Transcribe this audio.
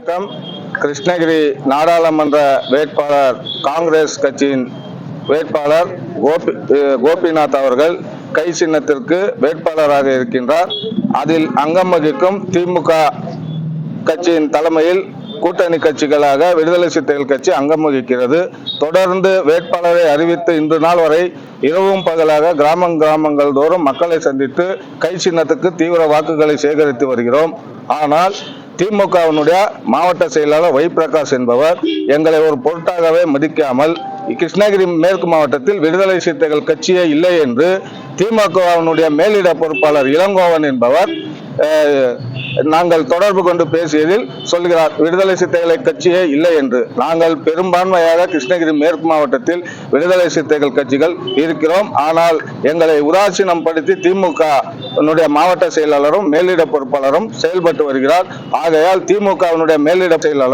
வணக்கம். கிருஷ்ணகிரி நாடாளுமன்ற வேட்பாளர் காங்கிரஸ் கட்சியின் வேட்பாளர் கோபிநாத் அவர்கள் கை சின்னத்திற்கு வேட்பாளராக இருக்கின்றார். அதில் அங்கம் வகிக்கும் திமுக கட்சியின் தலைமையில் கூட்டணி கட்சிகளாக விடுதலை சிறுத்தைகள் கட்சி அங்கம் வகிக்கிறது. தொடர்ந்து வேட்பாளரை அறிவித்து இன்று நாள் வரை இரவும் பகலாக கிராமங்கள் தோறும் மக்களை சந்தித்து கை சின்னத்துக்கு தீவிர வாக்குகளை சேகரித்து வருகிறோம். ஆனால் திமுகவினுடைய மாவட்ட செயலாளர் வை பிரகாஷ் என்பவர் எங்களை ஒரு பொருட்டாகவே மதிக்காமல் கிருஷ்ணகிரி மேற்கு மாவட்டத்தில் விடுதலை சிறுத்தைகள் கட்சியே இல்லை என்று திமுகவினுடைய மேலிட பொறுப்பாளர் இளங்கோவன் என்பவர் நாங்கள் தொடர்பு கொண்டு பேசியதில் சொல்கிறார், விடுதலை சிறுத்தைகள் கட்சியே இல்லை என்று. நாங்கள் பெரும்பான்மையாக கிருஷ்ணகிரி மேற்கு மாவட்டத்தில் விடுதலை சிறுத்தைகள் கட்சிகள் இருக்கிறோம். ஆனால் எங்களை உதாசீனம் படுத்தி திமுக மாவட்ட செயலாளரும் மேலிட பொறுப்பாளரும் செயல்பட்டு வருகிறார். ஆகையால் திமுகவினுடைய மேலிட செயலாளர்